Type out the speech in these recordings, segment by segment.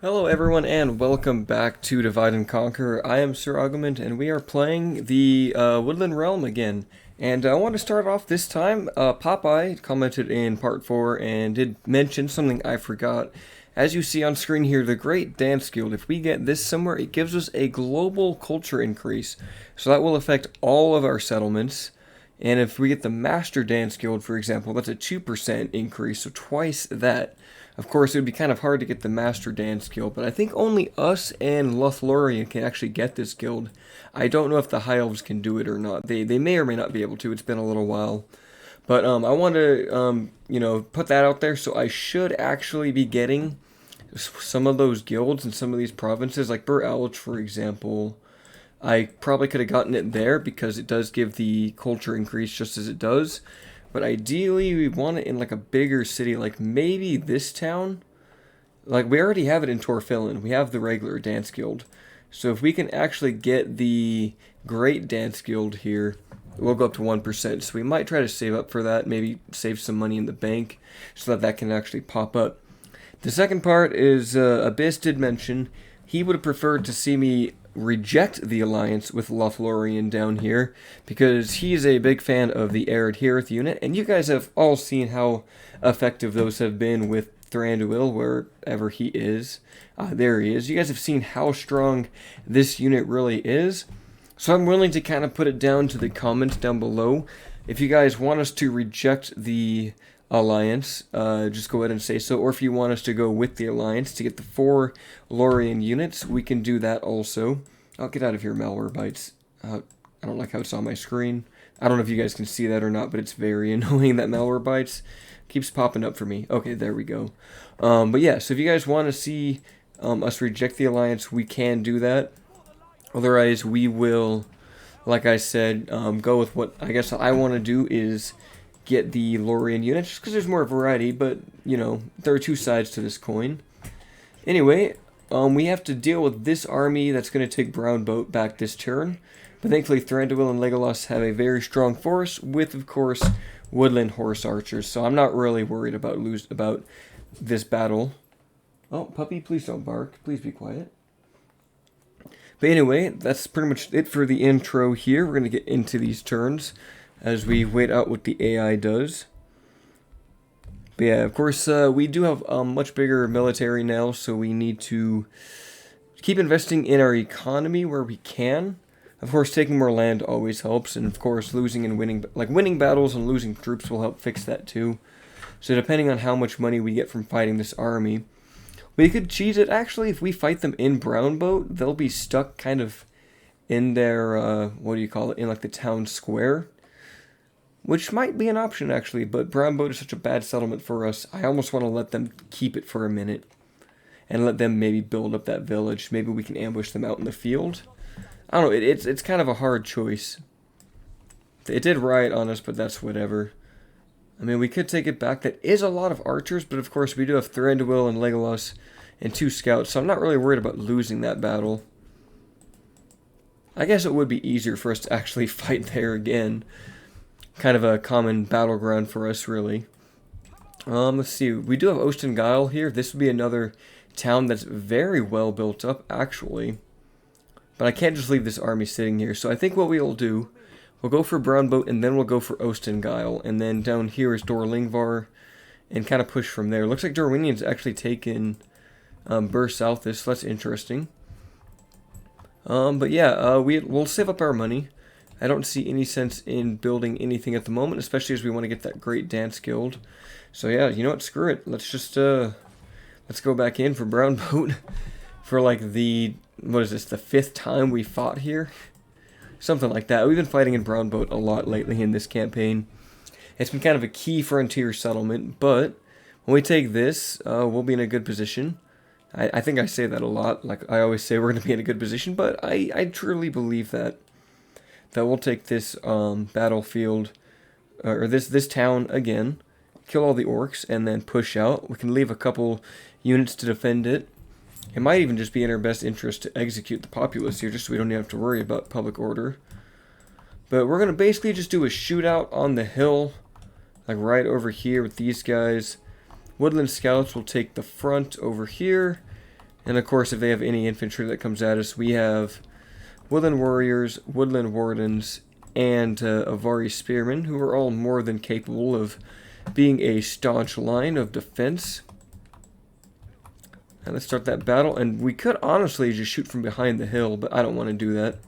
Hello everyone and welcome back to Divide and Conquer. I am Sir Argument and we are playing the Woodland Realm again. And I want to start off this time. Popeye commented in part 4 and did mention something I forgot. As you see on screen here, the Great Dance Guild, if we get this somewhere, it gives us a global culture increase. So that will affect all of our settlements. And if we get the Master Dance Guild, for example, that's a 2% increase, so twice that. Of course, it would be kind of hard to get the Master Dance Guild, but I think only us and Lothlorien can actually get this guild. I don't know if the High Elves can do it or not. They may or may not be able to. It's been a little while. But I want to, put that out there, so I should actually be getting some of those guilds in some of these provinces, like Bur Alch, for example. I probably could have gotten it there because it does give the culture increase just as it does. But ideally, we want it in like a bigger city, like maybe this town. Like we already have it in Torfillan. We have the regular dance guild. So if we can actually get the Great Dance Guild here, we'll go up to 1%. So we might try to save up for that, maybe save some money in the bank so that that can actually pop up. The second part is Abyss did mention he would have preferred to see me reject the alliance with Lothlorien down here because he's a big fan of the Arid Hearth unit, and you guys have all seen how effective those have been with Thranduil wherever he is. There he is. You guys have seen how strong this unit really is, so I'm willing to kind of put it down to the comments down below. If you guys want us to reject the alliance, just go ahead and say so, or if you want us to go with the alliance to get the 4 Lorien units, we can do that also. I'll get out of here, malware bites. I don't like how it's on my screen. I don't know if you guys can see that or not, but it's very annoying that malware bites keeps popping up for me. Okay, there we go. But yeah, so if you guys want to see us reject the alliance, we can do that. Otherwise, we will, like I said, go with what I guess I want to do is get the Lorien units, just because there's more variety, but, you know, there are two sides to this coin. Anyway, we have to deal with this army that's going to take Brown Boat back this turn, but thankfully Thranduil and Legolas have a very strong force with, of course, Woodland Horse Archers, so I'm not really worried about this battle. Oh, puppy, please don't bark. Please be quiet. But anyway, that's pretty much it for the intro here. We're going to get into these turns as we wait out what the AI does. But yeah, of course, we do have a much bigger military now, so we need to keep investing in our economy where we can. Of course, taking more land always helps, and of course, losing and winning, like winning battles and losing troops will help fix that too. So depending on how much money we get from fighting this army, we could cheese it. Actually, if we fight them in Brown Boat, they'll be stuck kind of in their, what do you call it, in like the town square. Which might be an option, actually, but Brown Boat is such a bad settlement for us. I almost want to let them keep it for a minute. And let them maybe build up that village. Maybe we can ambush them out in the field. I don't know, it's kind of a hard choice. It did riot on us, but that's whatever. I mean, we could take it back. That is a lot of archers, but of course we do have Thranduil and Legolas and 2 scouts, so I'm not really worried about losing that battle. I guess it would be easier for us to actually fight there again. Kind of a common battleground for us, really. Let's see. We do have Ostengyle here. This would be another town that's very well built up, actually. But I can't just leave this army sitting here. So I think what we'll do, we'll go for Brown Boat, and then we'll go for Ostengyle. And then down here is Dorlingvar, and kind of push from there. Looks like Dorwinian's actually taken Bur Southis, so that's interesting. But yeah, we'll save up our money. I don't see any sense in building anything at the moment, especially as we want to get that Great Dance Guild. So yeah, you know what, screw it. Let's just, let's go back in for Brown Boat for like the, what is this, the 5th time we fought here? Something like that. We've been fighting in Brown Boat a lot lately in this campaign. It's been kind of a key frontier settlement, but when we take this, we'll be in a good position. I think I say that a lot, like I always say we're going to be in a good position, but I truly believe that we'll take this battlefield, or this town again, kill all the orcs, and then push out. We can leave a couple units to defend it. It might even just be in our best interest to execute the populace here, just so we don't have to worry about public order. But we're going to basically just do a shootout on the hill, like right over here with these guys. Woodland Scouts will take the front over here, And of course, if they have any infantry that comes at us, we have Woodland Warriors, Woodland Wardens, and Avari Spearmen, who are all more than capable of being a staunch line of defense. And let's start that battle, and we could honestly just shoot from behind the hill, but I don't want to do that.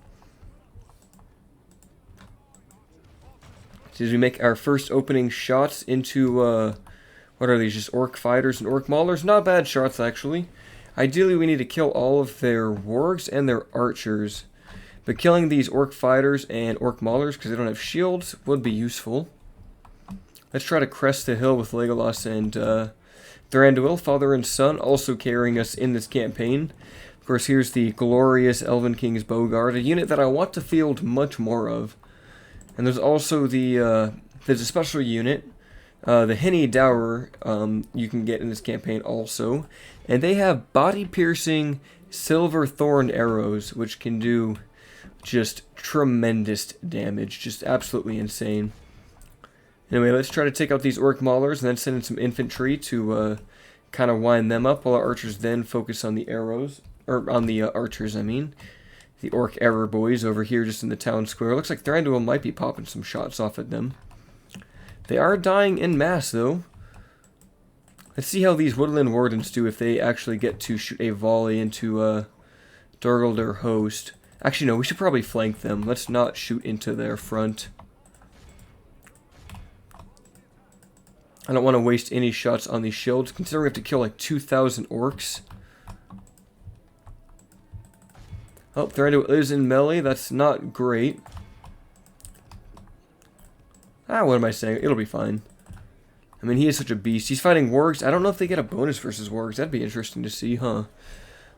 So as we make our first opening shots into, what are these, just Orc Fighters and Orc Maulers? Not bad shots, actually. Ideally, we need to kill all of their Wargs and their Archers. But killing these Orc Fighters and Orc Maulers, because they don't have shields, would be useful. Let's try to crest the hill with Legolas and Thranduil, father and son, also carrying us in this campaign. Of course, here's the glorious Elven King's Bowguard, a unit that I want to field much more of. And there's also there's a special unit, the Henny Dower, you can get in this campaign also. And they have body-piercing silver thorn arrows, which can do just tremendous damage, just absolutely insane. Anyway, let's try to take out these Orc Maulers and then send in some infantry to kind of wind them up, while our archers then focus on the arrows, or on the archers, I mean. The Orc Error boys over here just in the town square. Looks like Thranduil might be popping some shots off at them. They are dying en masse, though. Let's see how these Woodland Wardens do if they actually get to shoot a volley into Dorguldur host. Actually, no, we should probably flank them. Let's not shoot into their front. I don't want to waste any shots on these shields, considering we have to kill like 2,000 orcs. Oh, Thranduil is in melee. That's not great. What am I saying? It'll be fine. I mean, he is such a beast. He's fighting wargs. I don't know if they get a bonus versus wargs. That'd be interesting to see, huh?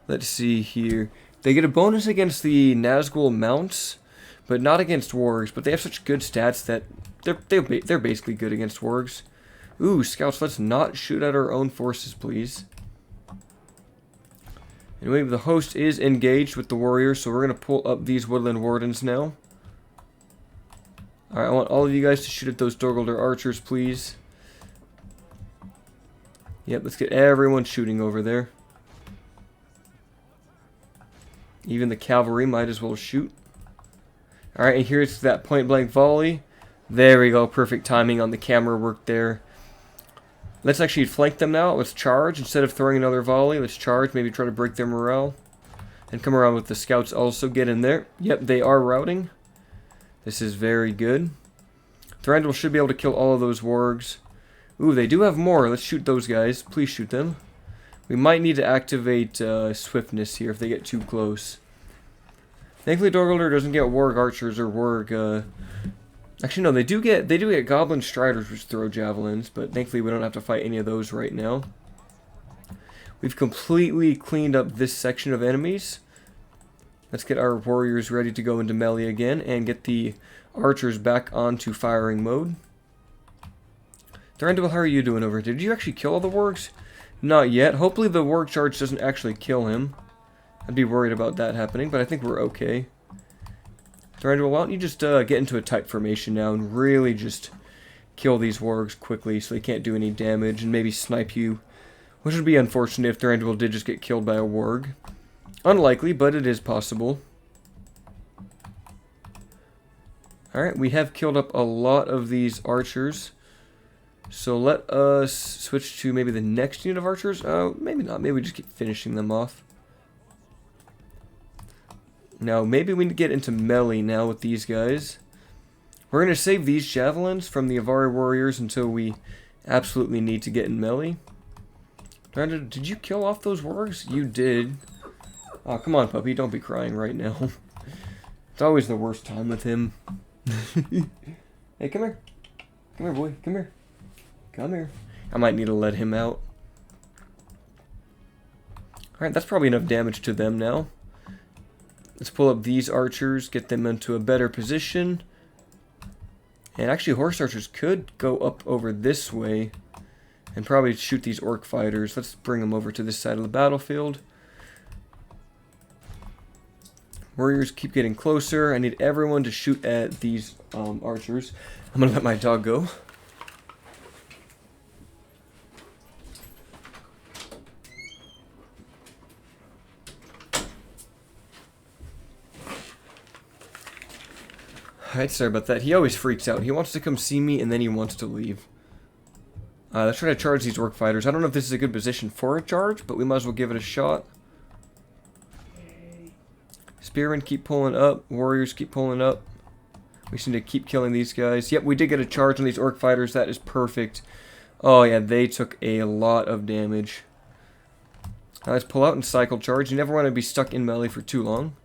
Let's see here. They get a bonus against the Nazgul mounts, but not against wargs. But they have such good stats that they're basically good against wargs. Ooh, scouts, let's not shoot at our own forces, please. Anyway, the host is engaged with the warriors, so we're going to pull up these Woodland Wardens now. Alright, I want all of you guys to shoot at those Dorguldur archers, please. Yep, let's get everyone shooting over there. Even the cavalry might as well shoot. Alright, and here's that point-blank volley. There we go, perfect timing on the camera work there. Let's actually flank them now. Let's charge. Instead of throwing another volley, let's charge. Maybe try to break their morale. And come around with the scouts also. Get in there. Yep, they are routing. This is very good. Thranduil should be able to kill all of those wargs. Ooh, they do have more. Let's shoot those guys. Please shoot them. We might need to activate swiftness here if they get too close. Thankfully, Dorguldur doesn't get warg archers or warg... Actually, no, they do get goblin striders which throw javelins, but thankfully we don't have to fight any of those right now. We've completely cleaned up this section of enemies. Let's get our warriors ready to go into melee again and get the archers back onto firing mode. Thranduil, how are you doing over here? Did you actually kill all the wargs? Not yet. Hopefully the warg charge doesn't actually kill him. I'd be worried about that happening, but I think we're okay. Thranduil, why don't you just get into a tight formation now and really just kill these wargs quickly so they can't do any damage and maybe snipe you. Which would be unfortunate if Thranduil did just get killed by a warg. Unlikely, but it is possible. Alright, we have killed up a lot of these archers. So let us switch to maybe the next unit of archers. Maybe not. Maybe we just keep finishing them off. Now, maybe we need to get into melee now with these guys. We're going to save these javelins from the Avari warriors until we absolutely need to get in melee. Did you kill off those wargs? You did. Oh, come on, puppy. Don't be crying right now. It's always the worst time with him. Hey, come here. Come here, boy. Come here. Come here. I might need to let him out. Alright, that's probably enough damage to them now. Let's pull up these archers, get them into a better position. And actually, horse archers could go up over this way and probably shoot these orc fighters. Let's bring them over to this side of the battlefield. Warriors keep getting closer. I need everyone to shoot at these archers. I'm going to let my dog go. Alright, sorry about that. He always freaks out. He wants to come see me and then he wants to leave. Let's try to charge these orc fighters. I don't know if this is a good position for a charge, but we might as well give it a shot. Spearmen keep pulling up. Warriors keep pulling up. We just need to keep killing these guys. Yep, we did get a charge on these orc fighters. That is perfect. Oh yeah, they took a lot of damage. Let's pull out and cycle charge. You never want to be stuck in melee for too long.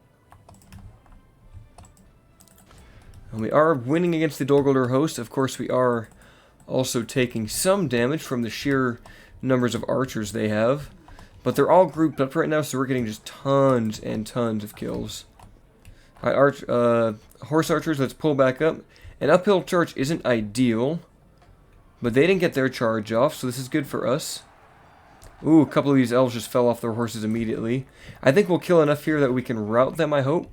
And we are winning against the Dolguldur host. Of course, we are also taking some damage from the sheer numbers of archers they have. But they're all grouped up right now, so we're getting just tons and tons of kills. Alright, horse archers, let's pull back up. An uphill charge isn't ideal, but they didn't get their charge off, so this is good for us. Ooh, a couple of these elves just fell off their horses immediately. I think we'll kill enough here that we can rout them, I hope.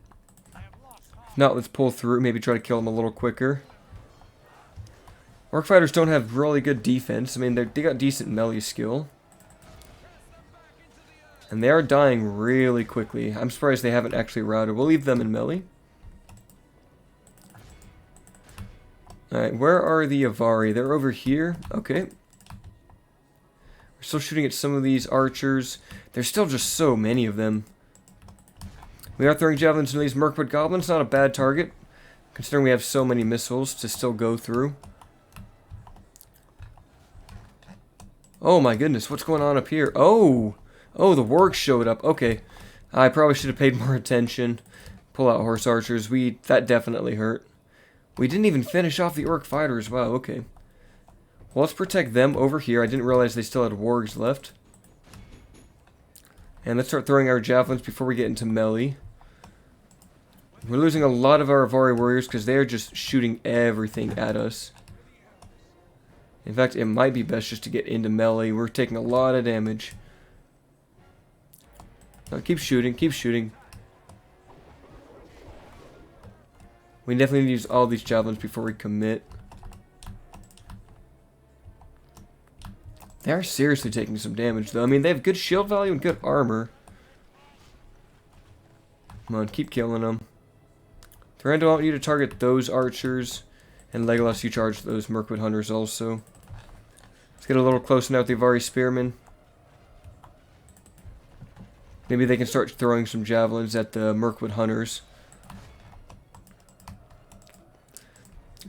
If not, let's pull through, maybe try to kill them a little quicker. Orc fighters don't have really good defense. I mean, they got decent melee skill. And they are dying really quickly. I'm surprised they haven't actually routed. We'll leave them in melee. Alright, where are the Avari? They're over here. Okay. We're still shooting at some of these archers. There's still just so many of them. We are throwing javelins into these Mirkwood goblins. Not a bad target, considering we have so many missiles to still go through. Oh my goodness, what's going on up here? Oh, the wargs showed up. Okay, I probably should have paid more attention. Pull out horse archers. That definitely hurt. We didn't even finish off the orc fighters. Wow, okay. Well, let's protect them over here. I didn't realize they still had wargs left. And let's start throwing our javelins before we get into melee. We're losing a lot of our Avari warriors because they are just shooting everything at us. In fact, it might be best just to get into melee. We're taking a lot of damage. Now, keep shooting, keep shooting. We definitely need to use all these javelins before we commit. They are seriously taking some damage, though. I mean, they have good shield value and good armor. Come on, keep killing them. Thranduil, I want you to target those archers. And Legolas, you charge those Mirkwood hunters also. Let's get a little closer now with the Avari spearmen. Maybe they can start throwing some javelins at the Mirkwood hunters.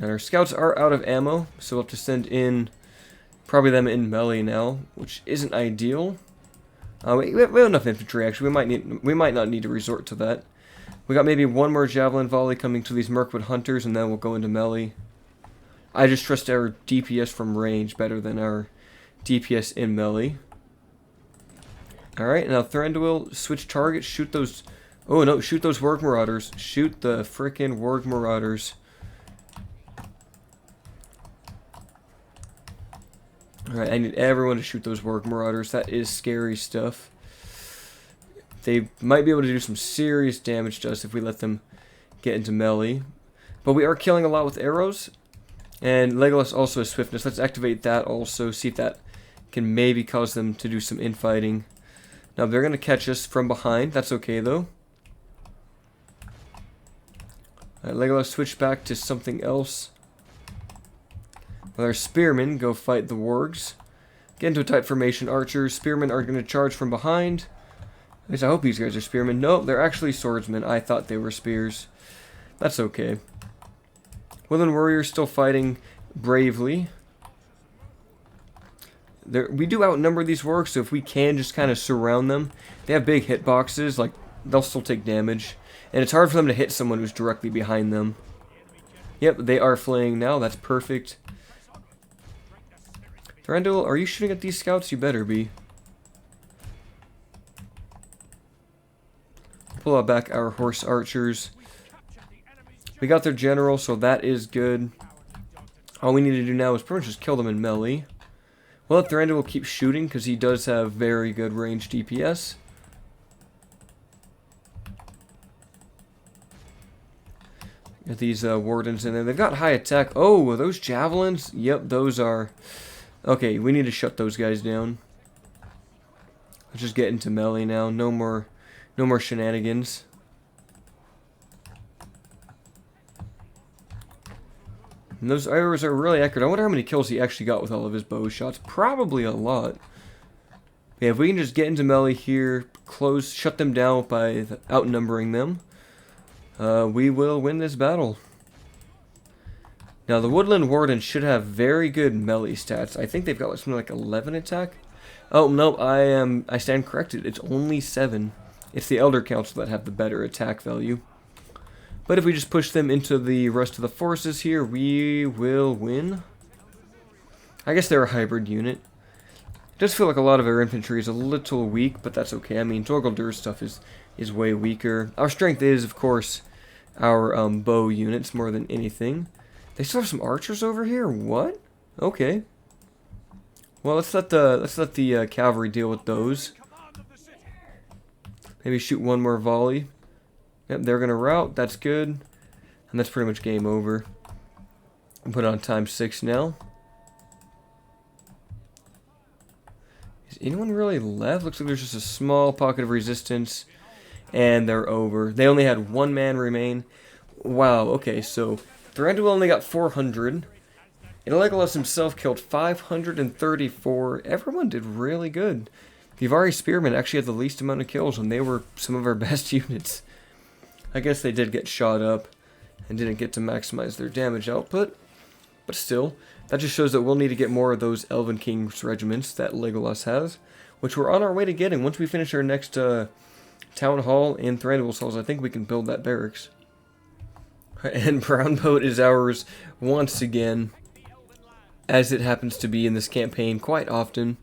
And our scouts are out of ammo, so we'll have to send in probably them in melee now, which isn't ideal. We have enough infantry actually. We might not need to resort to that. We got maybe one more javelin volley coming to these Mirkwood hunters, and then we'll go into melee. I just trust our DPS from range better than our DPS in melee. Alright, now Thranduil, switch target, shoot those... Oh no, shoot those Warg Marauders. Shoot the frickin' Warg Marauders. Alright, I need everyone to shoot those Warg Marauders. That is scary stuff. They might be able to do some serious damage to us if we let them get into melee. But we are killing a lot with arrows. And Legolas also has swiftness. Let's activate that also. See if that can maybe cause them to do some infighting. Now they're going to catch us from behind. That's okay though. Legolas switch back to something else. With our spearmen, go fight the wargs. Get into a tight formation. Archers, spearmen are going to charge from behind. At least I hope these guys are spearmen. No, they're actually swordsmen. I thought they were spears. That's okay. Woodland warriors still fighting bravely. We do outnumber these wargs, so if we can just kind of surround them. They have big hitboxes, like they'll still take damage. And it's hard for them to hit someone who's directly behind them. Yep, they are flaying now. That's perfect. Thranduil, are you shooting at these scouts? You better be. Pull out back our horse archers. We got their general, so that is good. All we need to do now is pretty much just kill them in melee. We'll let Thranduil keep shooting, because he does have very good range DPS. Get these wardens in there. They've got high attack. Oh, are those javelins? Yep, those are... Okay, we need to shut those guys down. Let's just get into melee now. No more shenanigans. And those arrows are really accurate. I wonder how many kills he actually got with all of his bow shots. Probably a lot. Yeah, if we can just get into melee here, shut them down by outnumbering them, we will win this battle. Now, the Woodland Warden should have very good melee stats. I think they've got something like 11 attack. Oh, no, I stand corrected. It's only 7. It's the Elder Council that have the better attack value. But if we just push them into the rest of the forces here, we will win. I guess they're a hybrid unit. It does feel like a lot of our infantry is a little weak, but that's okay. I mean, Dorgaldur's stuff is way weaker. Our strength is, of course, our bow units more than anything. They still have some archers over here? What? Okay. Well, let's let the cavalry deal with those. Maybe shoot one more volley. Yep, they're gonna rout. That's good, and that's pretty much game over. I'll put it on ×6 now. Is anyone really left? Looks like there's just a small pocket of resistance, and they're over. They only had 1 man remain. Wow. Okay, so Thranduil only got 400. And Legolas himself killed 534. Everyone did really good. The Ivari Spearmen actually had the least amount of kills, and they were some of our best units. I guess they did get shot up and didn't get to maximize their damage output. But still, that just shows that we'll need to get more of those Elven King's regiments that Legolas has, which we're on our way to getting. Once we finish our next town hall in Thranduil's halls, I think we can build that barracks. And Brown Boat is ours once again, as it happens to be in this campaign quite often.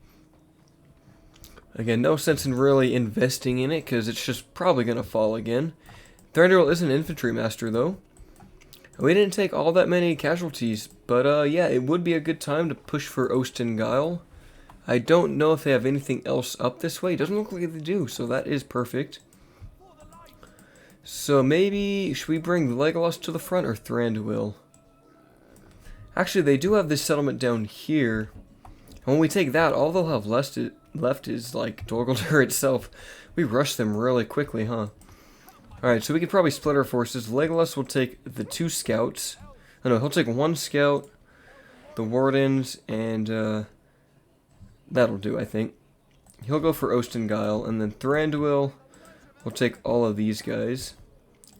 Again, no sense in really investing in it, because it's just probably going to fall again. Thranduil is an infantry master, though. We didn't take all that many casualties, but yeah, it would be a good time to push for Ostengyle. I don't know if they have anything else up this way. It doesn't look like they do, so that is perfect. So maybe, should we bring Legolas to the front or Thranduil? Actually, they do have this settlement down here. And when we take that, all they'll have left is, like, Dorguldur itself. We rush them really quickly, huh? Alright, so we could probably split our forces. Legolas will take the 2 scouts. Oh no, he'll take 1 scout, the wardens, and that'll do, I think. He'll go for Ostengyle, and then Thranduil will take all of these guys.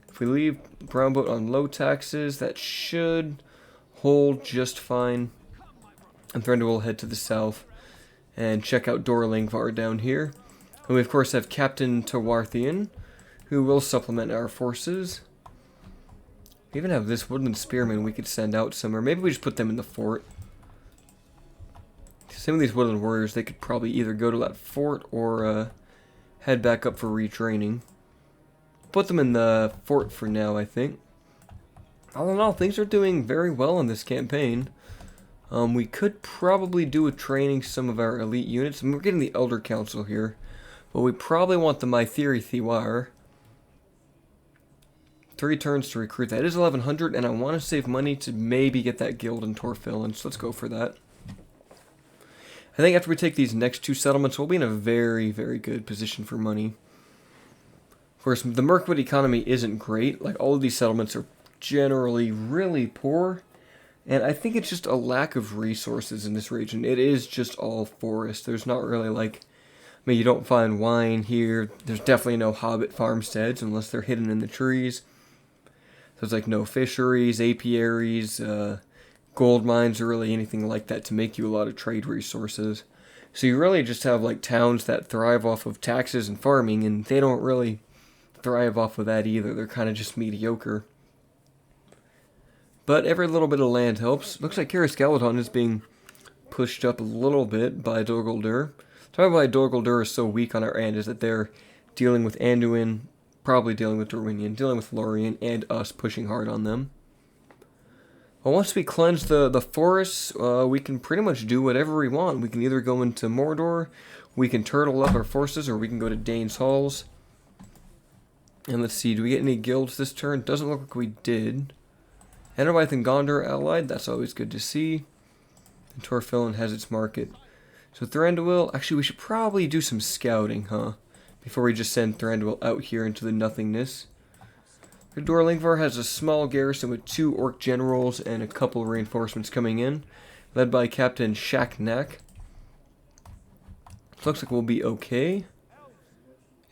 If we leave Brown Boat on low taxes, that should hold just fine. And Thranduil will head to the south and check out Dorlingvar down here. And we of course have Captain Tawarthian, who will supplement our forces. We even have this Woodland Spearman we could send out somewhere. Maybe we just put them in the fort. Some of these Woodland Warriors, they could probably either go to that fort or head back up for retraining. Put them in the fort for now, I think. All in all, things are doing very well in this campaign. We could probably do with training some of our elite units. I mean, we're getting the Elder Council here. But we probably want the My Theory Thiwar. 3 turns to recruit. That is 1100, and I want to save money to maybe get that guild in Torfillan, so let's go for that. I think after we take these next 2 settlements, we'll be in a very, very good position for money. Of course, the Mirkwood economy isn't great. Like, all of these settlements are generally really poor, and I think it's just a lack of resources in this region. It is just all forest. There's not really, like, I mean, you don't find wine here. There's definitely no hobbit farmsteads unless they're hidden in the trees. There's like no fisheries, apiaries, gold mines, or really anything like that to make you a lot of trade resources. So you really just have like towns that thrive off of taxes and farming, and they don't really thrive off of that either. They're kind of just mediocre. But every little bit of land helps. Looks like Cariscaladon is being pushed up a little bit by Dorguldur. The reason why Dorguldur is so weak on our end is that they're dealing with Anduin, probably dealing with Dorwinion, dealing with Lorien, and us pushing hard on them. Well, once we cleanse the forests, we can pretty much do whatever we want. We can either go into Mordor, we can turtle up our forces, or we can go to Dane's Halls. And let's see, do we get any guilds this turn? Doesn't look like we did. Edelweiss and Gondor allied, that's always good to see. And Torfillan has its market. So Thranduil, actually we should probably do some scouting, huh? Before we just send Thranduil out here into the nothingness. Dorlingvar has a small garrison with 2 orc generals and a couple reinforcements coming in, led by Captain Shaknak. Looks like we'll be okay.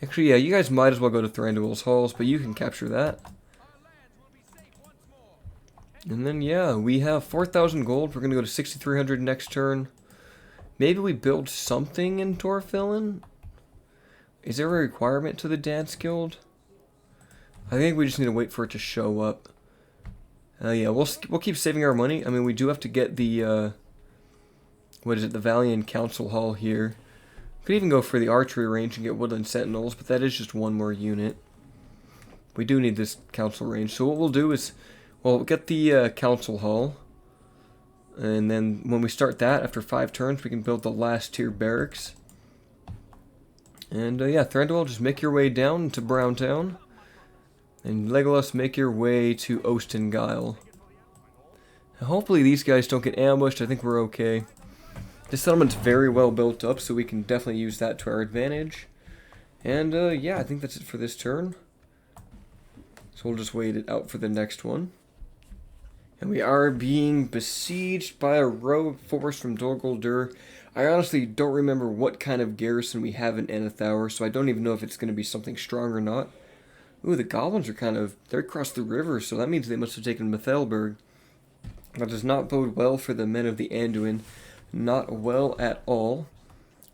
Actually, yeah, you guys might as well go to Thranduil's halls, but you can capture that. And then, yeah, we have 4,000 gold. We're going to go to 6,300 next turn. Maybe we build something in Torfillen? Is there a requirement to the Dance Guild? I think we just need to wait for it to show up. Yeah, we'll keep saving our money. I mean, we do have to get the, what is it, the Valiant Council Hall here. Could even go for the archery range and get Woodland Sentinels, but that is just one more unit. We do need this council range, so what we'll do is, well, we'll get the Council Hall. And then when we start that, after 5 turns, we can build the last tier barracks. And yeah, Thranduil, just make your way down to Browntown. And Legolas, make your way to Ostengyle. Hopefully these guys don't get ambushed. I think we're okay. This settlement's very well built up, so we can definitely use that to our advantage. And yeah, I think that's it for this turn. So we'll just wait it out for the next one. And we are being besieged by a rogue force from Dol Guldur. I honestly don't remember what kind of garrison we have in Enethauer, so I don't even know if it's going to be something strong or not. Ooh, the goblins are they're across the river, so that means they must have taken Mithelberg. That does not bode well for the men of the Anduin. Not well at all.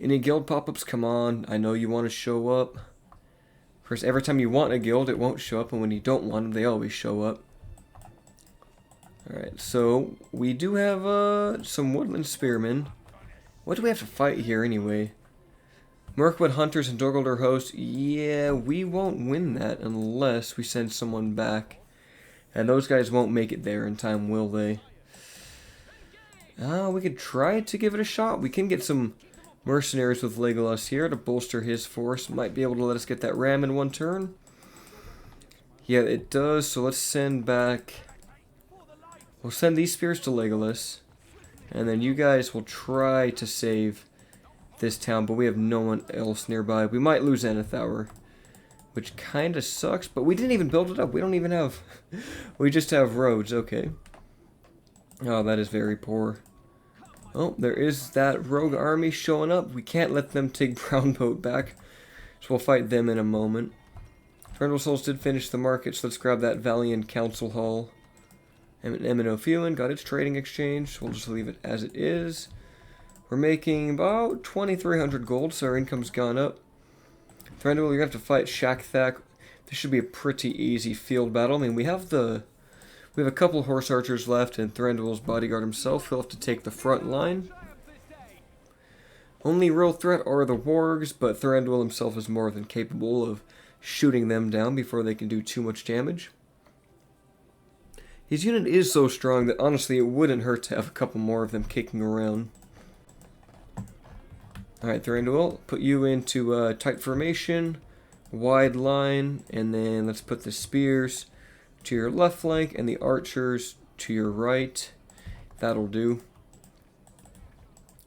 Any guild pop-ups? Come on, I know you want to show up. Of course, every time you want a guild, it won't show up, and when you don't want them, they always show up. Alright, so we do have some Woodland Spearmen. What do we have to fight here anyway? Mirkwood Hunters and Dol Guldur Host. Yeah, we won't win that unless we send someone back. And those guys won't make it there in time, will they? We could try to give it a shot. We can get some mercenaries with Legolas here to bolster his force. Might be able to let us get that ram in 1 turn. Yeah, it does. So let's send back... We'll send these spears to Legolas. And then you guys will try to save this town, but we have no one else nearby. We might lose Enethauer, which kind of sucks, but we didn't even build it up. We don't even have... we just have roads, okay. Oh, that is very poor. Oh, there is that rogue army showing up. We can't let them take Brownboat back, so we'll fight them in a moment. Thranduil Souls did finish the market, so let's grab that Valiant Council Hall. Emino Fuin got its trading exchange, so we'll just leave it as it is. We're making about 2,300 gold, so our income's gone up. Thranduil, you're going to have to fight Shakthak. This should be a pretty easy field battle. I mean, we have a couple horse archers left, and Thranduil's bodyguard himself. He'll have to take the front line. Only real threat are the wargs, but Thranduil himself is more than capable of shooting them down before they can do too much damage. His unit is so strong that honestly it wouldn't hurt to have a couple more of them kicking around. Alright, Thranduil, put you into tight formation, wide line, and then let's put the spears to your left flank and the archers to your right. That'll do.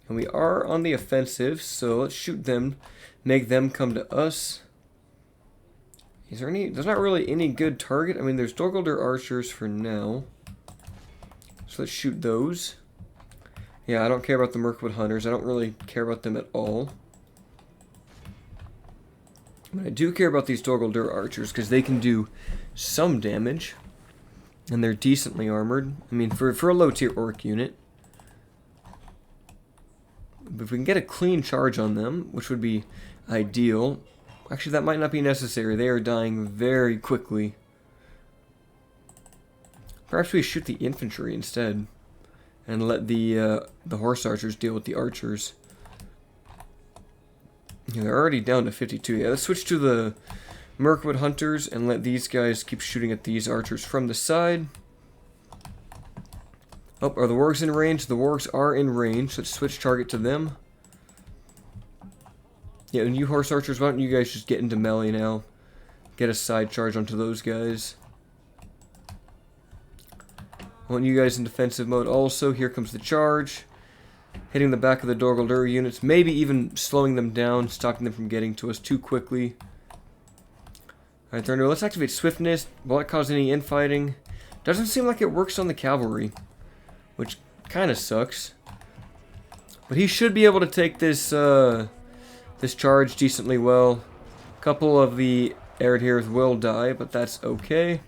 And we are on the offensive, so let's shoot them, make them come to us. Is there any... There's not really any good target. I mean, there's Dol Guldur archers for now. So let's shoot those. Yeah, I don't care about the Mirkwood Hunters. I don't really care about them at all. But I do care about these Dol Guldur archers because they can do some damage. And they're decently armored. I mean, for a low-tier orc unit. But if we can get a clean charge on them, which would be ideal... Actually, that might not be necessary. They are dying very quickly. Perhaps we shoot the infantry instead. And let the horse archers deal with the archers. Yeah, they're already down to 52. Yeah, let's switch to the Mirkwood Hunters and let these guys keep shooting at these archers from the side. Oh, are the wargs in range? The wargs are in range. Let's switch target to them. Yeah, and you horse archers, why don't you guys just get into melee now? Get a side charge onto those guys. I want you guys in defensive mode also. Here comes the charge. Hitting the back of the Dol Guldur units. Maybe even slowing them down, stopping them from getting to us too quickly. Alright, Thranduil, let's activate Swiftness. Will it cause any infighting? Doesn't seem like it works on the cavalry, which kind of sucks. But he should be able to take this this charge decently well. A couple of the Aired-Hearers will die, but that's okay.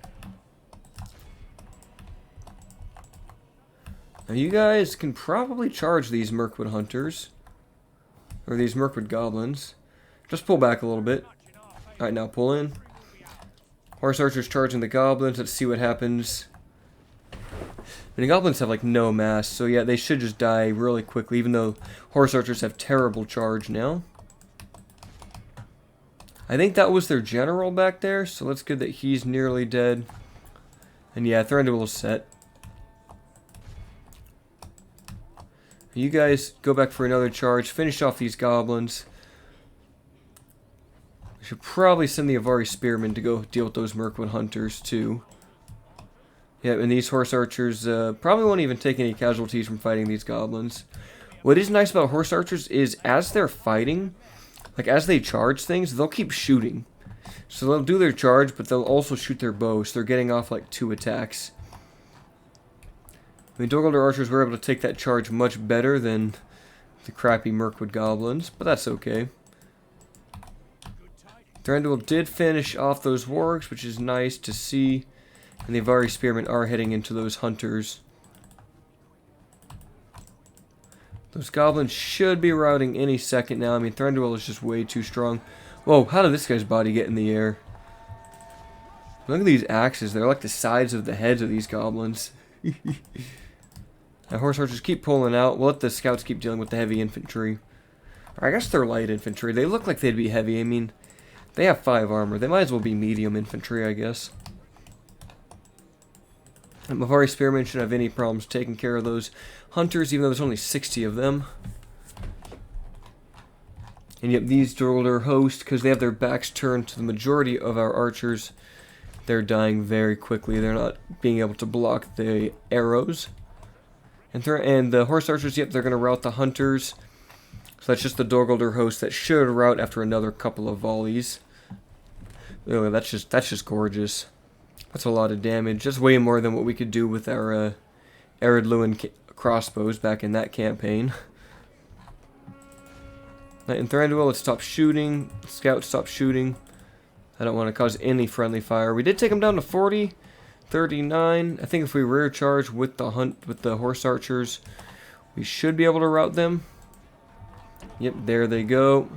Now you guys can probably charge these Mirkwood hunters. Or these Mirkwood goblins. Just pull back a little bit. Alright, now pull in. Horse archers charging the goblins. Let's see what happens. And the goblins have like no mass, so yeah, they should just die really quickly, even though horse archers have terrible charge now. I think that was their general back there, so that's good that he's nearly dead. And yeah, Thranduil is set. You guys go back for another charge, finish off these goblins. We should probably send the Avari Spearmen to go deal with those Mirkwood hunters too. Yeah, and these horse archers probably won't even take any casualties from fighting these goblins. What is nice about horse archers is as they're fighting, like as they charge things, they'll keep shooting. So they'll do their charge, but they'll also shoot their bow, so they're getting off like 2 attacks. I mean, Dogolder archers were able to take that charge much better than the crappy Mirkwood goblins, but that's okay. Thranduil did finish off those wargs, which is nice to see. And the Avari Spearmen are heading into those hunters. Those goblins should be routing any second now. I mean, Thranduil is just way too strong. Whoa, how did this guy's body get in the air? Look at these axes. They're like the sides of the heads of these goblins. Now, horse archers keep pulling out. We'll let the scouts keep dealing with the heavy infantry. Or I guess they're light infantry. They look like they'd be heavy. I mean, they have 5 armor. They might as well be medium infantry, I guess. And Avari Spearmen shouldn't have any problems taking care of those hunters, even though there's only 60 of them. And yet these Dogolder hosts, because they have their backs turned to the majority of our archers, they're dying very quickly. They're not being able to block the arrows. And the horse archers, yep, they're going to rout the hunters. So that's just the Dogolder host that should rout after another couple of volleys. Oh, that's just gorgeous. That's a lot of damage. That's way more than what we could do with our Arid Lewin crossbows back in that campaign. In Thranduil, let's stop shooting. Scout, stop shooting. I don't want to cause any friendly fire. We did take them down to 40, 39. I think if we rear charge with the horse archers, we should be able to rout them. Yep, there they go.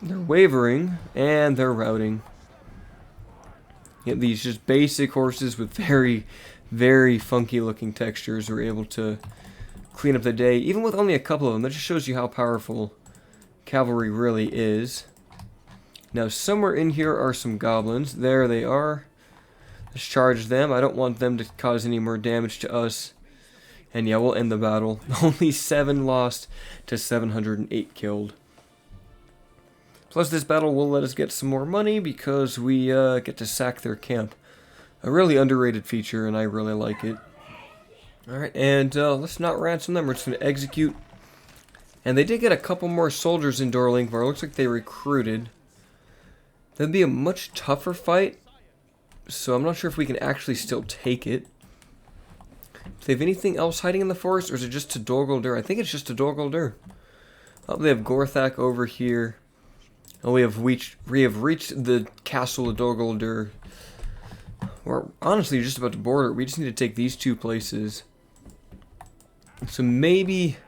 They're wavering and they're routing. Yep, these just basic horses with very, very funky looking textures are able to clean up the day, even with only a couple of them. That just shows you how powerful cavalry really is. Now, somewhere in here are some goblins. There they are. Let's charge them. I don't want them to cause any more damage to us. And yeah, we'll end the battle. Only 7 lost to 708 killed. Plus, this battle will let us get some more money because we get to sack their camp. A really underrated feature, and I really like it. Alright, and let's not ransom them. We're just going to execute. And they did get a couple more soldiers in Dorlingvar. Looks like they recruited. That'd be a much tougher fight. So I'm not sure if we can actually still take it. Do they have anything else hiding in the forest, or is it just to Dogolder? I think it's just to Dogolder. Oh, they have Gorthak over here. Oh, we have reached the castle of Dogolder. We're honestly just about to border. We just need to take these 2 places. So maybe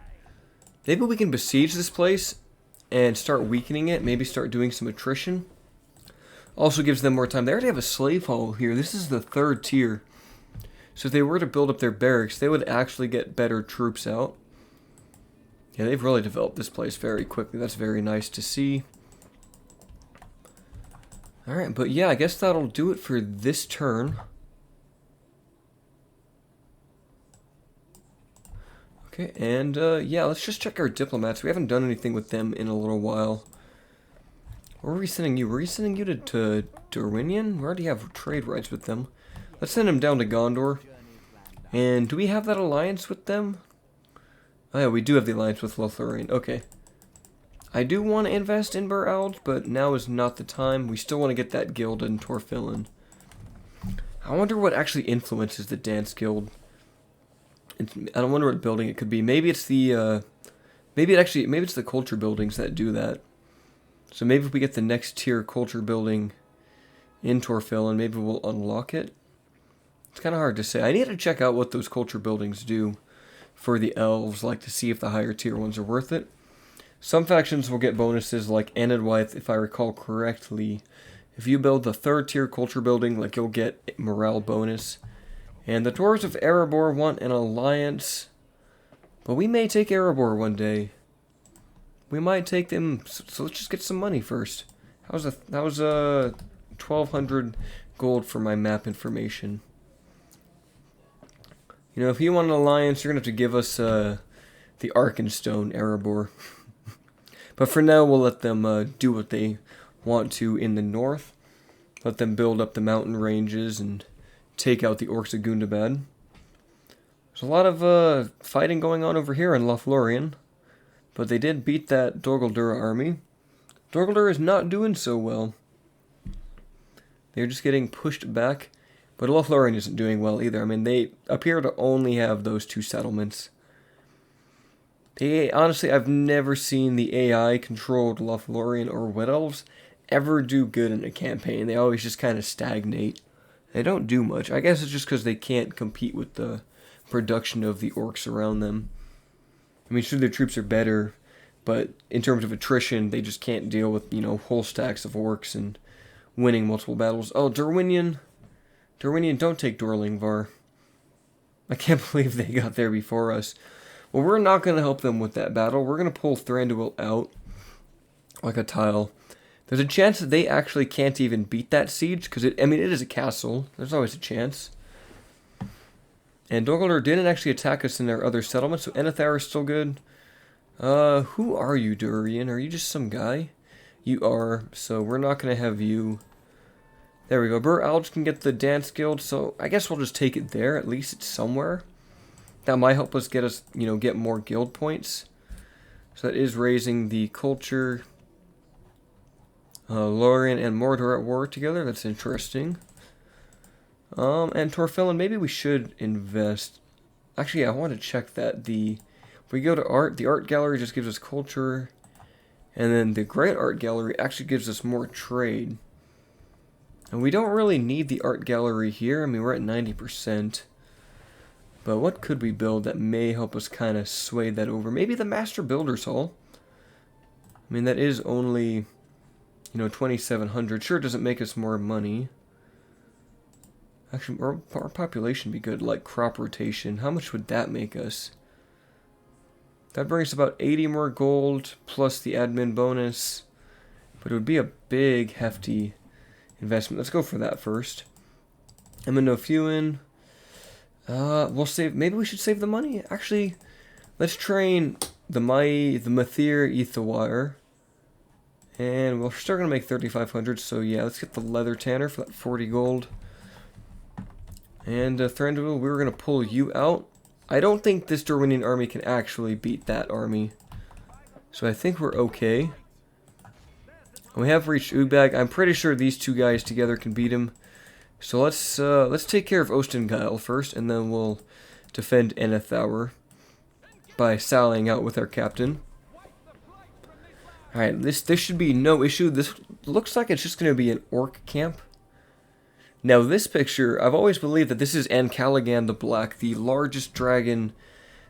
we can besiege this place and start weakening it. Maybe start doing some attrition. Also gives them more time. They already have a slave hall here. This is the 3rd tier. So if they were to build up their barracks, they would actually get better troops out. Yeah, they've really developed this place very quickly. That's very nice to see. Alright, but yeah, I guess that'll do it for this turn. Okay, and yeah, let's just check our diplomats. We haven't done anything with them in a little while. Where were we sending you? Were we sending you to Dorwinion? We already have trade rights with them. Let's send them down to Gondor. And do we have that alliance with them? Oh yeah, we do have the alliance with Lothlorien. Okay. I do want to invest in Bur Elves, but now is not the time. We still want to get that guild in Torfillan. I wonder what actually influences the dance guild. I don't wonder what building it could be. Maybe it's the maybe it's the culture buildings that do that. So maybe if we get the next tier culture building in Torfillan, maybe we'll unlock it. It's kind of hard to say. I need to check out what those culture buildings do for the elves, like to see if the higher tier ones are worth it. Some factions will get bonuses like Enedwythe, if I recall correctly. If you build the 3rd tier culture building, like you'll get morale bonus. And the Dwarves of Erebor want an alliance. But we may take Erebor one day. We might take them, so let's just get some money first. That was 1,200 gold for my map information. You know, if you want an alliance, you're going to have to give us the Arkenstone Erebor. But for now, we'll let them do what they want to in the north. Let them build up the mountain ranges and take out the Orcs of Gundabad. There's a lot of fighting going on over here in Lothlorien. But they did beat that Dol army. Dol is not doing so well. They're just getting pushed back. But Lothlorien isn't doing well either. I mean, they appear to only have those 2 settlements. Honestly, I've never seen the AI-controlled Lothlorien or Wood Elves ever do good in a campaign. They always just kind of stagnate. They don't do much. I guess it's just because they can't compete with the production of the orcs around them. I mean, sure, their troops are better, but in terms of attrition, they just can't deal with, you know, whole stacks of orcs and winning multiple battles. Oh, Derwinion, don't take Dorlingvar. I can't believe they got there before us. Well, we're not going to help them with that battle. We're going to pull Thranduil out like a tile. There's a chance that they actually can't even beat that siege, because it is a castle. There's always a chance. And Dol didn't actually attack us in their other settlements, so Enethar is still good. Who are you, Durian? Are you just some guy? You are, so we're not going to have you. There we go. Bur Elves can get the Dance Guild, so I guess we'll just take it there. At least it's somewhere. That might help us, get more guild points. So that is raising the culture. Lorien and Mordor at war together. That's interesting. And Torfillan, maybe we should invest. Actually, I want to check that. If we go to art, the art gallery just gives us culture. And then the great art gallery actually gives us more trade. And we don't really need the art gallery here. I mean, we're at 90%. But what could we build that may help us kind of sway that over? Maybe the Master Builder's Hall. I mean, that is only, 2,700. Sure, it doesn't make us more money. Actually, our population would be good, like crop rotation. How much would that make us? That brings about 80 more gold, plus the admin bonus. But it would be a big, hefty investment. Let's go for that first. Aminofuin. We'll save. Maybe we should save the money. Actually, let's train the Mathir Ethawire. And we're still going to make 3,500. So yeah, let's get the Leather Tanner for that 40 gold. And Thranduil, we were going to pull you out. I don't think this Derwinian army can actually beat that army. So I think we're okay. And we have reached Ugbag. I'm pretty sure these 2 guys together can beat him. So let's take care of Ostengile first, and then we'll defend Enethauer by sallying out with our captain. Alright, this should be no issue. This looks like it's just going to be an orc camp. Now this picture, I've always believed that this is Ancalagan the Black, the largest dragon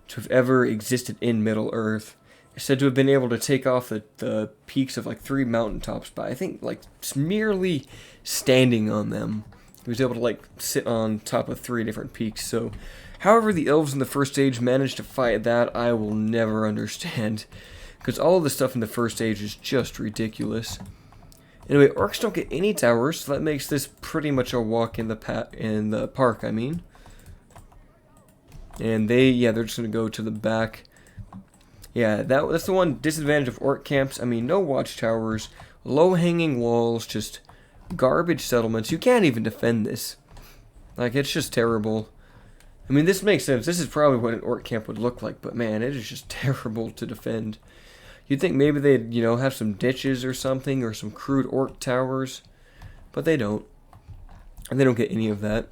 to have ever existed in Middle-earth. It's said to have been able to take off the peaks of like 3 mountaintops by, I think, like merely standing on them. He was able to like sit on top of 3 different peaks. So, however the elves in the first stage managed to fight that, I will never understand. Because all of the stuff in the first stage is just ridiculous. Anyway, orcs don't get any towers, so that makes this pretty much a walk in the park, I mean. And they're just going to go to the back. Yeah, that's the one disadvantage of orc camps. I mean, no watchtowers, low-hanging walls, just garbage settlements. You can't even defend this. Like, it's just terrible. I mean, this makes sense. This is probably what an orc camp would look like, but man, it is just terrible to defend. You'd think maybe they'd, you know, have some ditches or something, or some crude orc towers, but they don't. And they don't get any of that.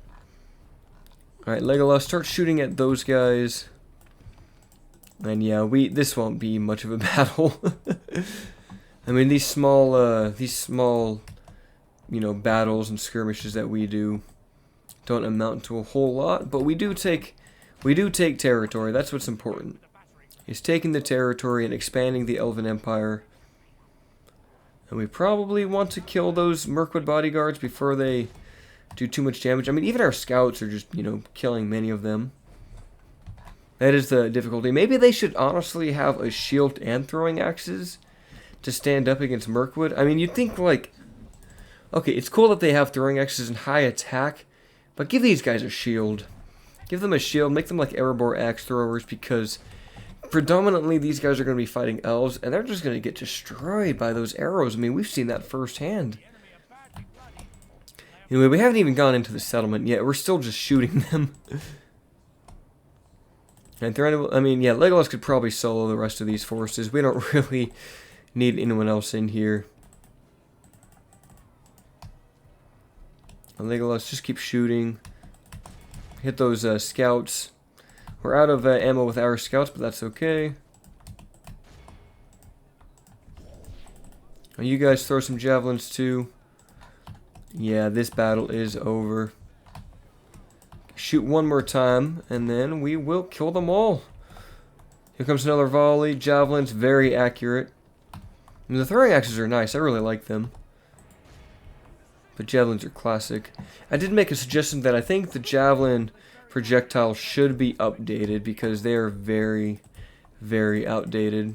Alright, Legolas, start shooting at those guys. And yeah, this won't be much of a battle. I mean, these small, you know, battles and skirmishes that we do don't amount to a whole lot, but we do take territory. That's what's important. Is taking the territory and expanding the Elven Empire. And we probably want to kill those Mirkwood bodyguards before they do too much damage. I mean, even our scouts are just, you know, killing many of them. That is the difficulty. Maybe they should honestly have a shield and throwing axes to stand up against Mirkwood. I mean, you'd think, like, okay, it's cool that they have throwing axes and high attack, but give these guys a shield. Give them a shield, make them like Erebor axe throwers, because predominantly these guys are going to be fighting elves, and they're just going to get destroyed by those arrows. I mean, we've seen that firsthand. Anyway, we haven't even gone into the settlement yet. We're still just shooting them. And Thranduil, I mean, yeah, Legolas could probably solo the rest of these forces. We don't really need anyone else in here. And Legolas, just keep shooting. Hit those scouts. We're out of ammo with our scouts, but that's okay. You guys throw some javelins too. Yeah, this battle is over. Shoot one more time, and then we will kill them all. Here comes another volley. Javelins, very accurate. And the throwing axes are nice. I really like them. But javelins are classic. I did make a suggestion that I think the javelin projectiles should be updated because they are very, very outdated.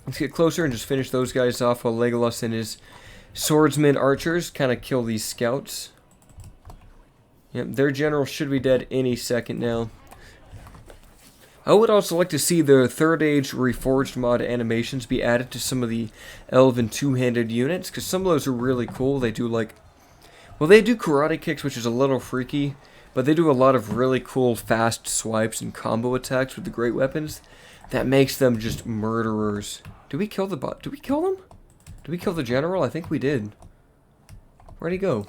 Let's get closer and just finish those guys off while Legolas and his swordsman archers kind of kill these scouts. Yep, their general should be dead any second now. I would also like to see the Third Age Reforged mod animations be added to some of the Elven two-handed units, because some of those are really cool. They do like, well, they do karate kicks, which is a little freaky, but they do a lot of really cool fast swipes and combo attacks with the great weapons. That makes them just murderers. Did we kill the bot? Did we kill them? Did we kill the general? I think we did. Where'd he go?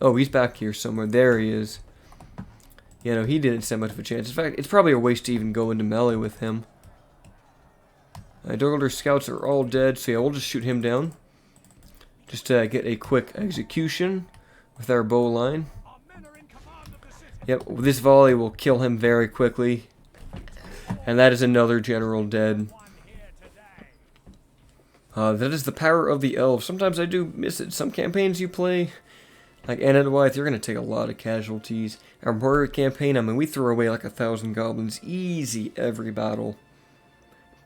Oh, he's back here somewhere. There he is. Yeah, no, he didn't stand much of a chance. In fact, it's probably a waste to even go into melee with him. Dogolder's scouts are all dead, so yeah, we'll just shoot him down. Just to get a quick execution with our bow line. Yep, this volley will kill him very quickly. And that is another general dead. That is the power of the elves. Sometimes I do miss it. Some campaigns you play, like Anadwythe, you're going to take a lot of casualties. Our murder campaign, I mean, we throw away like 1,000 goblins easy every battle.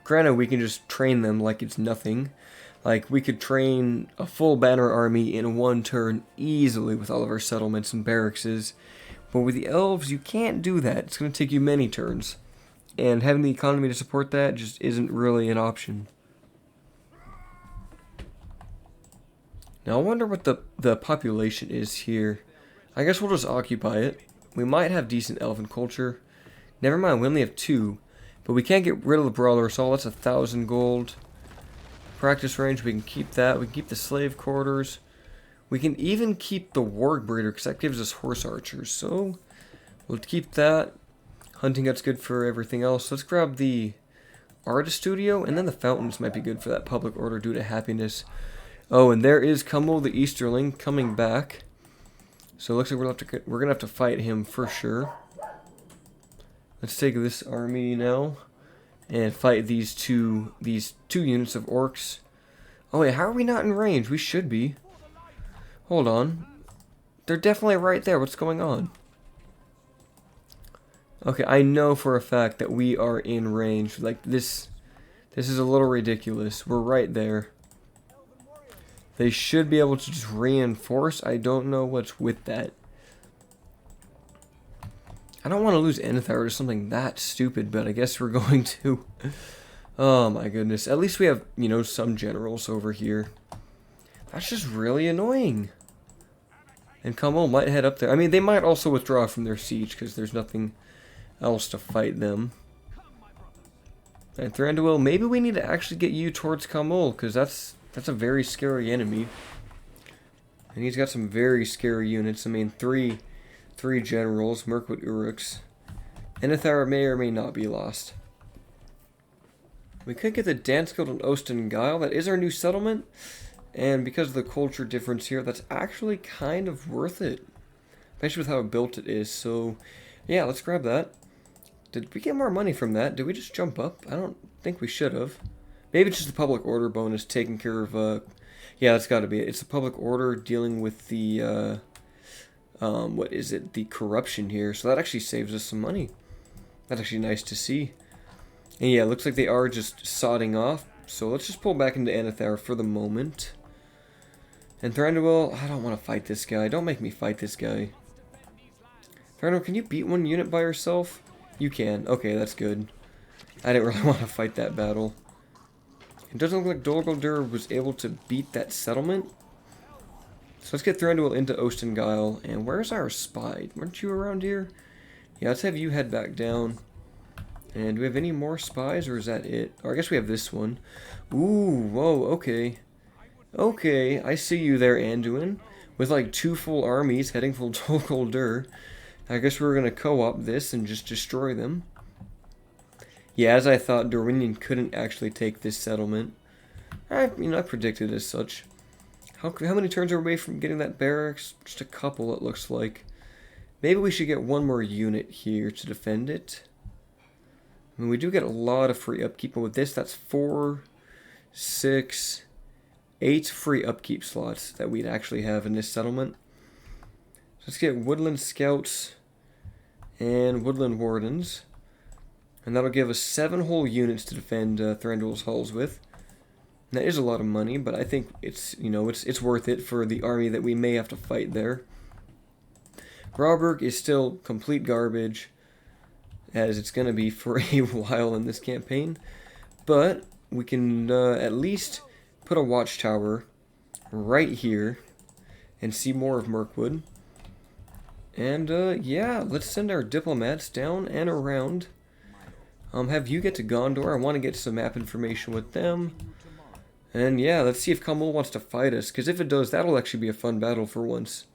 Granted, we can just train them like it's nothing. Like, we could train a full banner army in one turn easily with all of our settlements and barracks. But with the elves, you can't do that. It's going to take you many turns. And having the economy to support that just isn't really an option. Now, I wonder what the population is here. I guess we'll just occupy it. We might have decent elven culture. Never mind, we only have 2. But we can't get rid of the Brawler Assault. That's 1,000 gold. Practice range, we can keep that. We can keep the slave quarters. We can even keep the Warg Breeder, because that gives us horse archers. So, we'll keep that. Hunting Hut's good for everything else. Let's grab the Artist Studio, and then the Fountains might be good for that public order due to happiness. Oh, and there is Cummel the Easterling coming back. So it looks like we're gonna have to fight him for sure. Let's take this army now and fight these two units of orcs. Oh wait, how are we not in range? We should be. Hold on. They're definitely right there. What's going on? Okay, I know for a fact that we are in range. Like this is a little ridiculous. We're right there. They should be able to just reinforce. I don't know what's with that. I don't want to lose Enethar to something that stupid, but I guess we're going to. Oh my goodness. At least we have, you know, some generals over here. That's just really annoying. And Cummel might head up there. I mean, they might also withdraw from their siege because there's nothing else to fight them. And Thranduil, maybe we need to actually get you towards Kamul, because that's a very scary enemy. And he's got some very scary units. I mean, three generals, Mirkwood Uruks. Enethar may or may not be lost. We could get the Dance Guild in Ostengyle. That is our new settlement. And because of the culture difference here, that's actually kind of worth it. Especially with how built it is. So, yeah, let's grab that. Did we get more money from that? Did we just jump up? I don't think we should have. Maybe it's just the public order bonus taking care of... yeah, that's got to be it. It's the public order dealing with the... what is it? The corruption here. So that actually saves us some money. That's actually nice to see. And yeah, it looks like they are just sodding off. So let's just pull back into Enethar for the moment. And Thranduil, I don't want to fight this guy. Don't make me fight this guy. Thranduil, can you beat one unit by yourself? You can. Okay, that's good. I didn't really want to fight that battle. It doesn't look like Dol Guldur was able to beat that settlement. So let's get Thranduil into Ostengyle. And where's our spy? Weren't you around here? Yeah, let's have you head back down. And do we have any more spies, or is that it? Or I guess we have this one. Ooh, whoa, okay. Okay, I see you there, Anduin. With like 2 full armies heading for Dol Guldur. I guess we're going to co-op this and just destroy them. Yeah, as I thought, Dorinion couldn't actually take this settlement. I predicted as such. How many turns are we away from getting that barracks? Just a couple, it looks like. Maybe we should get one more unit here to defend it. I mean, we do get a lot of free upkeep, but with this, that's 4, 6, 8 free upkeep slots that we'd actually have in this settlement. So let's get Woodland Scouts and Woodland Wardens. And that'll give us 7 whole units to defend Thranduil's halls with. And that is a lot of money, but I think it's, it's worth it for the army that we may have to fight there. Rawburg is still complete garbage, as it's going to be for a while in this campaign. But we can at least put a watchtower right here and see more of Mirkwood. And yeah, let's send our diplomats down and around. Have you get to Gondor. I want to get some map information with them. And yeah, let's see if Kamul wants to fight us, because if it does, that'll actually be a fun battle for once.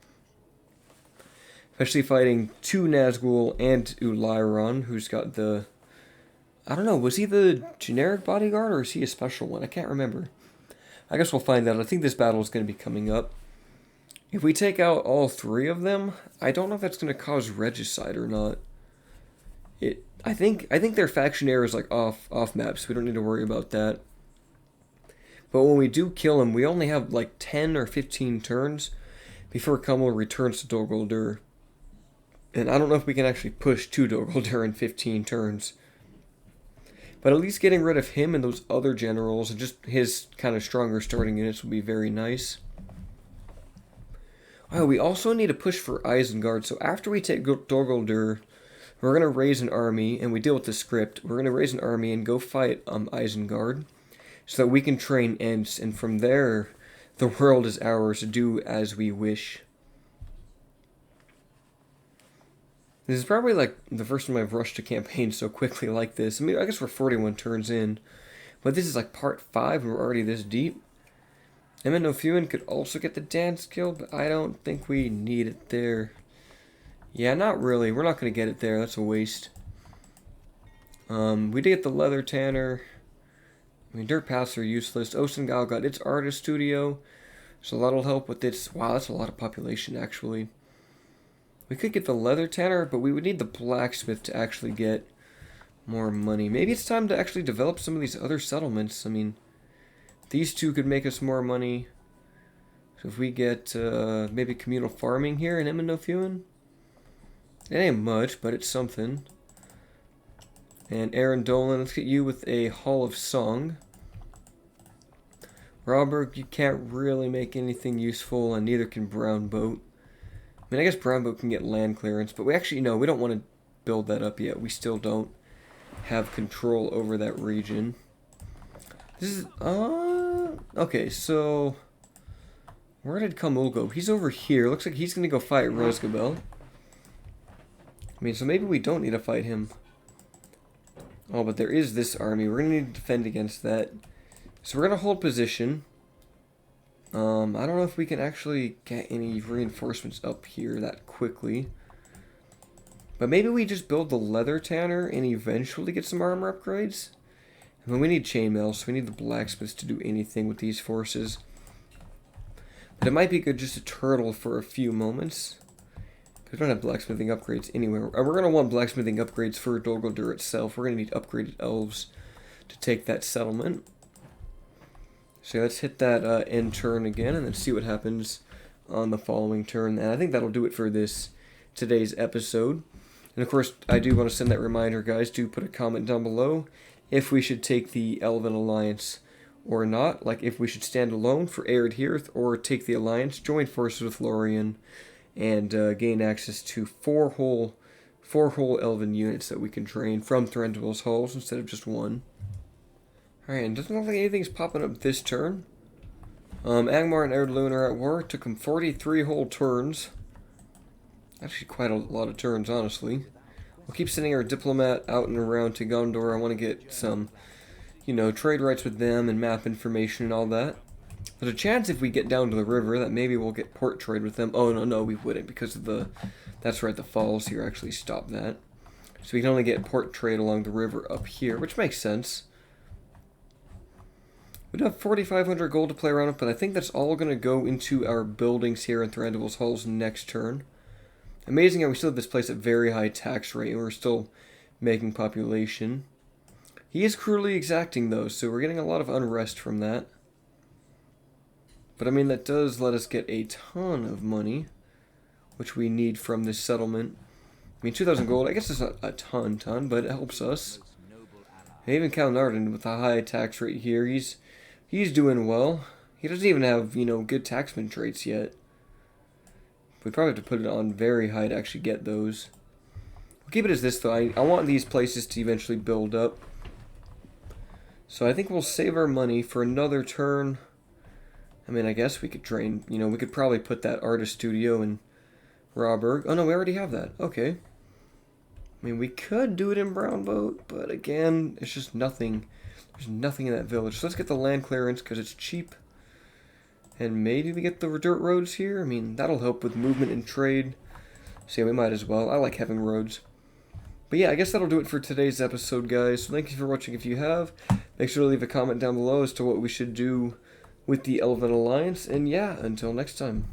Especially fighting 2 Nazgul and Ulairon, who's got the... I don't know, was he the generic bodyguard, or is he a special one? I can't remember. I guess we'll find out. I think this battle is going to be coming up. If we take out all 3 of them, I don't know if that's going to cause regicide or not. I think their faction area is like off map, so we don't need to worry about that. But when we do kill him, we only have like 10 or 15 turns before Kamul returns to Dol Guldur. And I don't know if we can actually push to Dol Guldur in 15 turns. But at least getting rid of him and those other generals and just his kind of stronger starting units would be very nice. Oh, we also need to push for Isengard. So after we take Dol Guldur, we're going to raise an army, and we deal with the script. We're going to raise an army and go fight Isengard so that we can train Ents, and from there, the world is ours to do as we wish. This is probably like the first time I've rushed a campaign so quickly like this. I mean, I guess we're 41 turns in, but this is like part 5 and we're already this deep. Emma Nofuin could also get the Dance Guild, but I don't think we need it there. Yeah, not really. We're not going to get it there. That's a waste. We did get the Leather Tanner. I mean, Dirt Paths are useless. Ostengyle got its artist studio, so that'll help with its... Wow, that's a lot of population, actually. We could get the Leather Tanner, but we would need the Blacksmith to actually get more money. Maybe it's time to actually develop some of these other settlements. I mean, these 2 could make us more money. So if we get maybe communal farming here in Emma-Nofuin. It ain't much, but it's something. And Aaron Dolan, let's get you with a Hall of Song. Rawburg, you can't really make anything useful, and neither can Brownboat. I mean, I guess Brownboat can get land clearance, but we actually, no, we don't want to build that up yet. We still don't have control over that region. This is, okay, so... Where did Kamul go? He's over here. Looks like he's going to go fight Rosgabel. I mean, so maybe we don't need to fight him. Oh, but there is this army. We're going to need to defend against that. So we're going to hold position. I don't know if we can actually get any reinforcements up here that quickly. But maybe we just build the leather tanner and eventually get some armor upgrades. I mean, we need chainmail, so we need the blacksmiths to do anything with these forces. But it might be good just to turtle for a few moments. We don't have blacksmithing upgrades anywhere. We're going to want blacksmithing upgrades for Dol Guldur itself. We're going to need upgraded elves to take that settlement. So let's hit that end turn again and then see what happens on the following turn. And I think that'll do it for today's episode. And of course, I do want to send that reminder, guys. Do put a comment down below if we should take the Elven Alliance or not. Like if we should stand alone for Arid Hearth or take the Alliance, join forces with Lorien, and gain access to four whole Elven units that we can train from Thranduil's halls instead of just one. Alright, and doesn't look like anything's popping up this turn. Angmar and Erdlune are at war. It took them 43 whole turns. Actually, quite a lot of turns, honestly. We'll keep sending our diplomat out and around to Gondor. I want to get some, trade rights with them and map information and all that. There's a chance if we get down to the river that maybe we'll get port trade with them. Oh, no, we wouldn't because of that's right, the falls here actually stop that. So we can only get port trade along the river up here, which makes sense. We'd have 4,500 gold to play around with, but I think that's all going to go into our buildings here in Thranduil's halls next turn. Amazing how we still have this place at very high tax rate, and we're still making population. He is cruelly exacting, though, so we're getting a lot of unrest from that. But, I mean, that does let us get a ton of money, which we need from this settlement. I mean, 2,000 gold, I guess it's not a ton, but it helps us. And even Cal Narden, with a high tax rate here, he's doing well. He doesn't even have, good taxman traits yet. We probably have to put it on very high to actually get those. We'll keep it as this, though. I want these places to eventually build up. So I think we'll save our money for another turn. I mean, I guess we could train, we could probably put that artist studio in Rawburg. Oh, no, we already have that. Okay. I mean, we could do it in Brownboat, but again, it's just nothing. There's nothing in that village. So let's get the land clearance because it's cheap. And maybe we get the dirt roads here. I mean, that'll help with movement and trade. So yeah, we might as well. I like having roads. But yeah, I guess that'll do it for today's episode, guys. So thank you for watching if you have. Make sure to leave a comment down below as to what we should do with the Elven Alliance. And yeah, until next time.